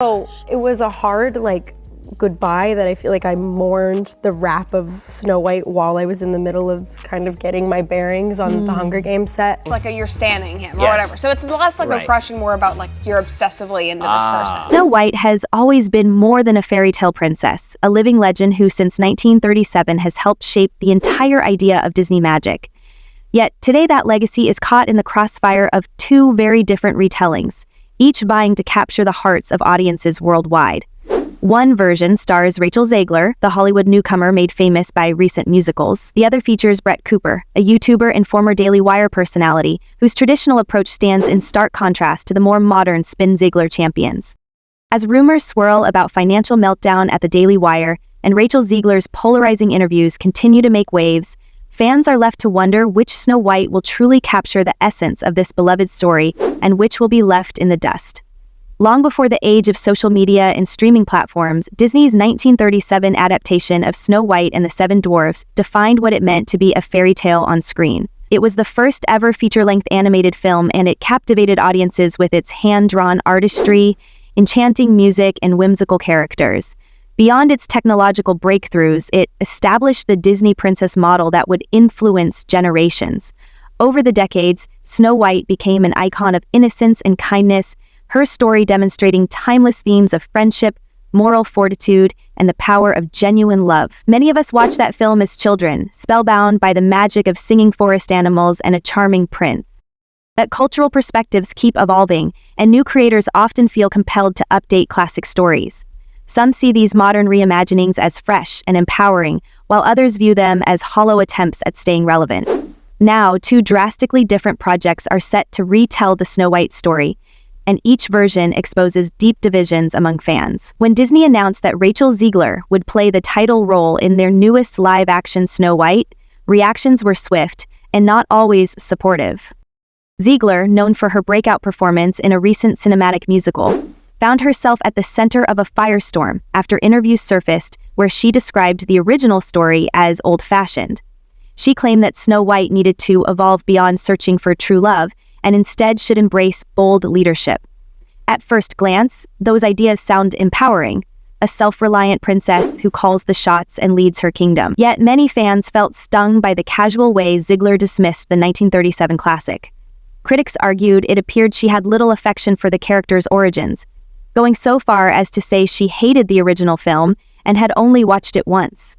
Oh, it was a hard, goodbye that I feel like I mourned the rap of Snow White while I was in the middle of kind of getting my bearings on the Hunger Games set. It's like you're standing him or whatever. So it's less like a crushing, more about you're obsessively into this person. Snow White has always been more than a fairy tale princess, a living legend who since 1937 has helped shape the entire idea of Disney magic. Yet today that legacy is caught in the crossfire of two very different retellings, each vying to capture the hearts of audiences worldwide. One version stars Rachel Zegler, the Hollywood newcomer made famous by recent musicals. The other features Brett Cooper, a YouTuber and former Daily Wire personality, whose traditional approach stands in stark contrast to the more modern Spin Ziegler champions. As rumors swirl about financial meltdown at the Daily Wire and Rachel Ziegler's polarizing interviews continue to make waves, fans are left to wonder which Snow White will truly capture the essence of this beloved story and which will be left in the dust. Long before the age of social media and streaming platforms, Disney's 1937 adaptation of Snow White and the Seven Dwarfs defined what it meant to be a fairy tale on screen. It was the first ever feature-length animated film, and it captivated audiences with its hand-drawn artistry, enchanting music, and whimsical characters. Beyond its technological breakthroughs, it established the Disney princess model that would influence generations. Over the decades, Snow White became an icon of innocence and kindness, her story demonstrating timeless themes of friendship, moral fortitude, and the power of genuine love. Many of us watched that film as children, spellbound by the magic of singing forest animals and a charming prince. But cultural perspectives keep evolving, and new creators often feel compelled to update classic stories. Some see these modern reimaginings as fresh and empowering, while others view them as hollow attempts at staying relevant. Now, two drastically different projects are set to retell the Snow White story, and each version exposes deep divisions among fans. When Disney announced that Rachel Zegler would play the title role in their newest live-action Snow White, reactions were swift and not always supportive. Zegler, known for her breakout performance in a recent cinematic musical, found herself at the center of a firestorm after interviews surfaced where she described the original story as old-fashioned. She claimed that Snow White needed to evolve beyond searching for true love and instead should embrace bold leadership. At first glance, those ideas sound empowering, a self-reliant princess who calls the shots and leads her kingdom. Yet many fans felt stung by the casual way Zegler dismissed the 1937 classic. Critics argued it appeared she had little affection for the character's origins, going so far as to say she hated the original film and had only watched it once.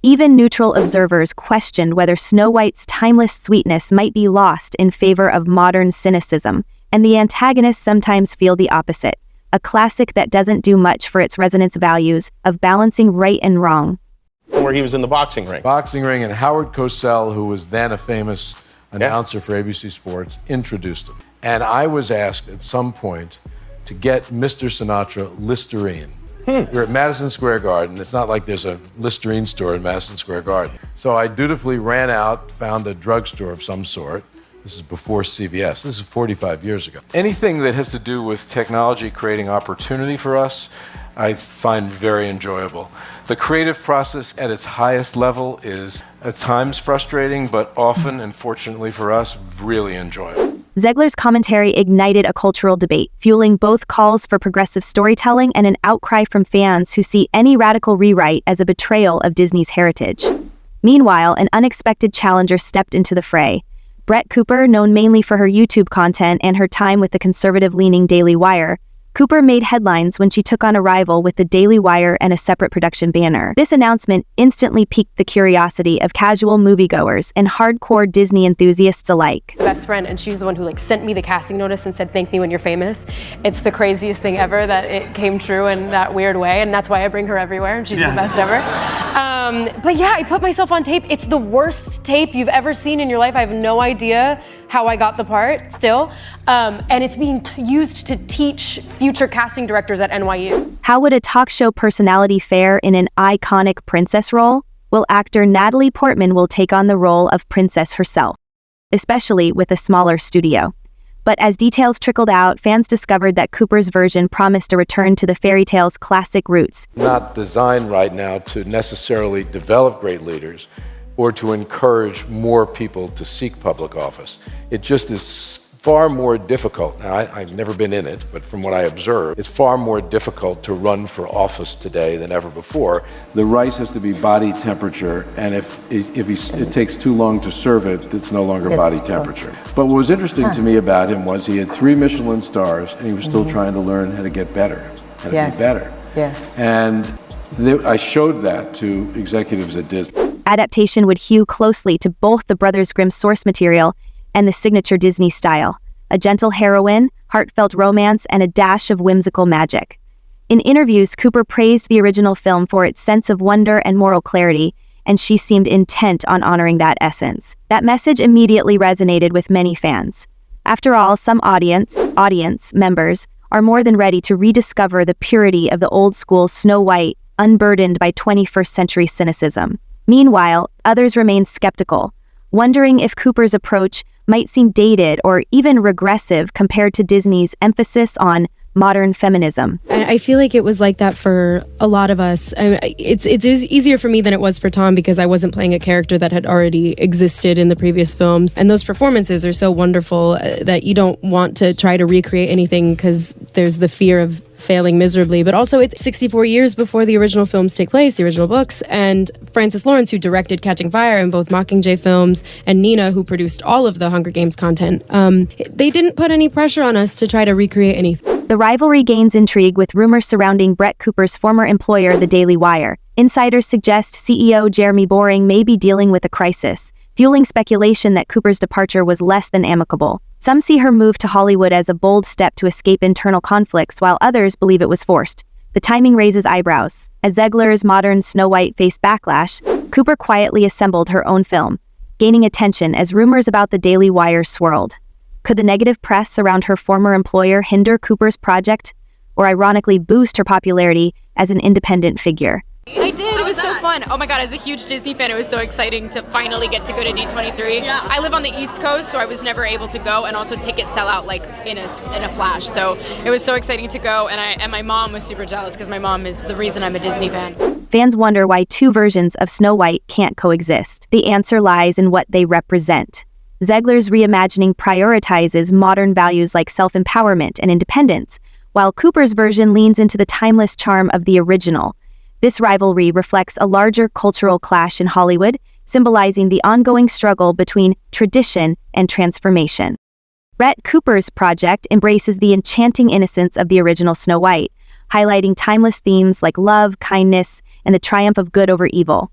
Even neutral observers questioned whether Snow White's timeless sweetness might be lost in favor of modern cynicism, and the antagonists sometimes feel the opposite, a classic that doesn't do much for its resonance values of balancing right and wrong. Where he was in the boxing ring. Boxing ring, and Howard Cosell, who was then a famous announcer for ABC Sports, introduced him. And I was asked at some point to get Mr. Sinatra Listerine. We're at Madison Square Garden. It's not like there's a Listerine store in Madison Square Garden. So I dutifully ran out, found a drugstore of some sort. This is before CVS. This is 45 years ago. Anything that has to do with technology creating opportunity for us, I find very enjoyable. The creative process at its highest level is at times frustrating, but often, and fortunately for us, really enjoyable. Zegler's commentary ignited a cultural debate, fueling both calls for progressive storytelling and an outcry from fans who see any radical rewrite as a betrayal of Disney's heritage. Meanwhile, an unexpected challenger stepped into the fray. Brett Cooper, known mainly for her YouTube content and her time with the conservative-leaning Daily Wire, Cooper made headlines when she took on a rival with the Daily Wire and a separate production banner. This announcement instantly piqued the curiosity of casual moviegoers and hardcore Disney enthusiasts alike. Best friend, and she's the one who sent me the casting notice and said, "Thank me when you're famous." It's the craziest thing ever that it came true in that weird way, and that's why I bring her everywhere, and she's the best ever. But yeah, I put myself on tape. It's the worst tape you've ever seen in your life. I have no idea how I got the part still. And it's being used to teach future casting directors at NYU. How would a talk show personality fare in an iconic princess role? Well, actor Natalie Portman will take on the role of princess herself, especially with a smaller studio. But as details trickled out, fans discovered that Cooper's version promised a return to the fairy tale's classic roots. Not designed right now to necessarily develop great leaders or to encourage more people to seek public office. It just is far more difficult. Now, I've never been in it, but from what I observe, it's far more difficult to run for office today than ever before. The rice has to be body temperature, and if it takes too long to serve it, it's no longer body temperature. But what was interesting to me about him was he had 3 Michelin stars, and he was still trying to learn how to get better, how to be better. Yes. And I showed that to executives at Disney. Adaptation would hew closely to both the Brothers Grimm source material and the signature Disney style, a gentle heroine, heartfelt romance, and a dash of whimsical magic. In interviews, Cooper praised the original film for its sense of wonder and moral clarity, and she seemed intent on honoring that essence. That message immediately resonated with many fans. After all, some audience members are more than ready to rediscover the purity of the old-school Snow White, unburdened by 21st century cynicism. Meanwhile, others remain skeptical, wondering if Cooper's approach might seem dated or even regressive compared to Disney's emphasis on modern feminism. I feel like it was like that for a lot of us. It's easier for me than it was for Tom because I wasn't playing a character that had already existed in the previous films. And those performances are so wonderful that you don't want to try to recreate anything because there's the fear of failing miserably. But also it's 64 years before the original films take place, the original books. And Francis Lawrence, who directed Catching Fire and both Mockingjay films, and Nina, who produced all of the Hunger Games content, they didn't put any pressure on us to try to recreate anything. The rivalry gains intrigue with rumors surrounding Brett Cooper's former employer, the Daily Wire. Insiders suggest CEO Jeremy Boring may be dealing with a crisis, fueling speculation that Cooper's departure was less than amicable. Some see her move to Hollywood as a bold step to escape internal conflicts, while others believe it was forced. The timing raises eyebrows. As Zegler's modern Snow White faced backlash, Cooper quietly assembled her own film, gaining attention as rumors about the Daily Wire swirled. Could the negative press around her former employer hinder Cooper's project, or ironically boost her popularity as an independent figure? I did. It was so fun. Oh my God, as a huge Disney fan, it was so exciting to finally get to go to D23. Yeah. I live on the East Coast, so I was never able to go, and also tickets sell out like in a flash. So it was so exciting to go, and my mom was super jealous because my mom is the reason I'm a Disney fan. Fans wonder why 2 versions of Snow White can't coexist. The answer lies in what they represent. Zegler's reimagining prioritizes modern values like self-empowerment and independence, while Cooper's version leans into the timeless charm of the original. This rivalry reflects a larger cultural clash in Hollywood, symbolizing the ongoing struggle between tradition and transformation. Brett Cooper's project embraces the enchanting innocence of the original Snow White, highlighting timeless themes like love, kindness, and the triumph of good over evil.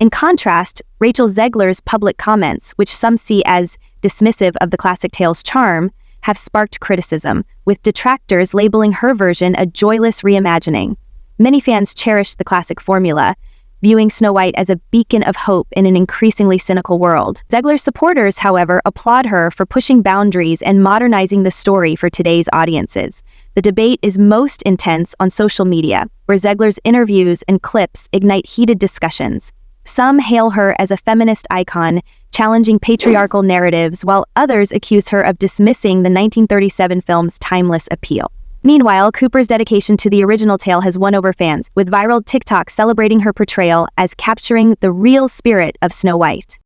In contrast, Rachel Zegler's public comments, which some see as dismissive of the classic tale's charm, have sparked criticism, with detractors labeling her version a joyless reimagining. Many fans cherish the classic formula, viewing Snow White as a beacon of hope in an increasingly cynical world. Zegler's supporters, however, applaud her for pushing boundaries and modernizing the story for today's audiences. The debate is most intense on social media, where Zegler's interviews and clips ignite heated discussions. Some hail her as a feminist icon, challenging patriarchal narratives, while others accuse her of dismissing the 1937 film's timeless appeal. Meanwhile, Cooper's dedication to the original tale has won over fans, with viral TikToks celebrating her portrayal as capturing the real spirit of Snow White,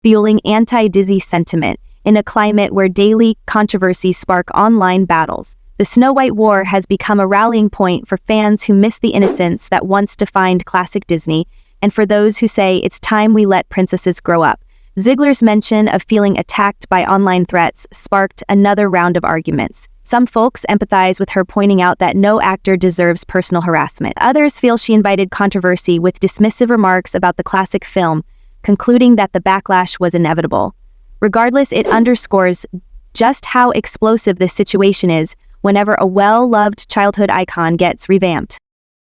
fueling anti-Disney sentiment in a climate where daily controversies spark online battles. The Snow White War has become a rallying point for fans who miss the innocence that once defined classic Disney, and for those who say it's time we let princesses grow up. Zegler's mention of feeling attacked by online threats sparked another round of arguments. Some folks empathize with her, pointing out that no actor deserves personal harassment. Others feel she invited controversy with dismissive remarks about the classic film, concluding that the backlash was inevitable. Regardless, it underscores just how explosive this situation is whenever a well-loved childhood icon gets revamped.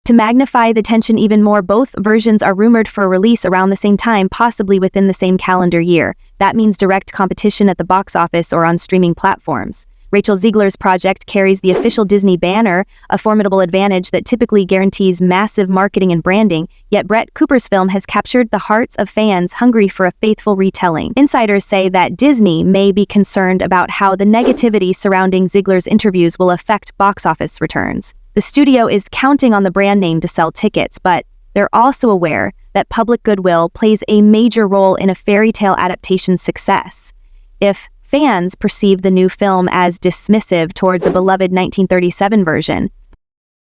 To magnify the tension even more, both versions are rumored for release around the same time, possibly within the same calendar year. That means direct competition at the box office or on streaming platforms. Rachel Zegler's project carries the official Disney banner, a formidable advantage that typically guarantees massive marketing and branding, yet Brett Cooper's film has captured the hearts of fans hungry for a faithful retelling. Insiders say that Disney may be concerned about how the negativity surrounding Zegler's interviews will affect box office returns. The studio is counting on the brand name to sell tickets, but they're also aware that public goodwill plays a major role in a fairy tale adaptation's success. If fans perceive the new film as dismissive toward the beloved 1937 version.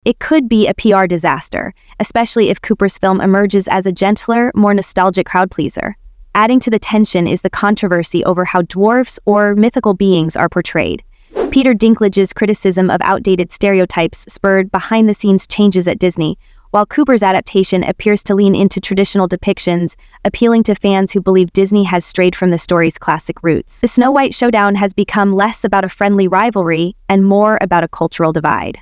It could be a PR disaster, especially if Cooper's film emerges as a gentler, more nostalgic crowd pleaser. Adding to the tension is the controversy over how dwarfs or mythical beings are portrayed. Peter Dinklage's criticism of outdated stereotypes spurred behind-the-scenes changes at Disney, while Cooper's adaptation appears to lean into traditional depictions, appealing to fans who believe Disney has strayed from the story's classic roots. The Snow White showdown has become less about a friendly rivalry and more about a cultural divide.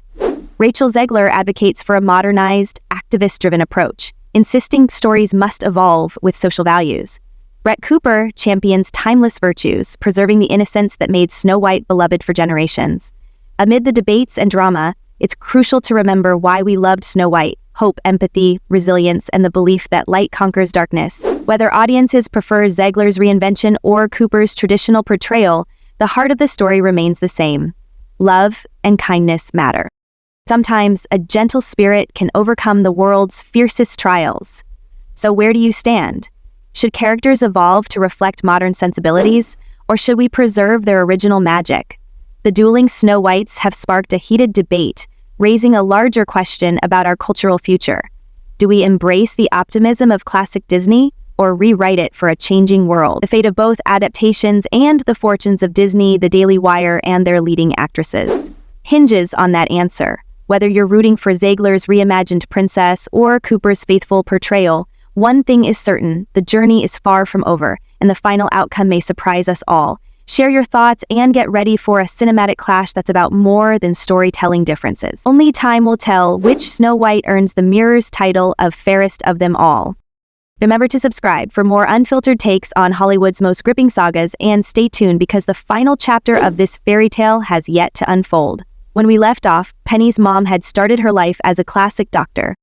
Rachel Zegler advocates for a modernized, activist-driven approach, insisting stories must evolve with social values. Brett Cooper champions timeless virtues, preserving the innocence that made Snow White beloved for generations. Amid the debates and drama, it's crucial to remember why we loved Snow White: hope, empathy, resilience, and the belief that light conquers darkness. Whether audiences prefer Zegler's reinvention or Cooper's traditional portrayal, the heart of the story remains the same. Love and kindness matter. Sometimes a gentle spirit can overcome the world's fiercest trials. So where do you stand? Should characters evolve to reflect modern sensibilities, or should we preserve their original magic? The dueling Snow Whites have sparked a heated debate, raising a larger question about our cultural future. Do we embrace the optimism of classic Disney, or rewrite it for a changing world? The fate of both adaptations and the fortunes of Disney, The Daily Wire, and their leading actresses hinges on that answer. Whether you're rooting for Zegler's reimagined princess or Cooper's faithful portrayal, one thing is certain: the journey is far from over, and the final outcome may surprise us all. Share your thoughts and get ready for a cinematic clash that's about more than storytelling differences. Only time will tell which Snow White earns the Mirror's title of fairest of them all. Remember to subscribe for more unfiltered takes on Hollywood's most gripping sagas, and stay tuned because the final chapter of this fairy tale has yet to unfold. When we left off, Penny's mom had started her life as a classic doctor,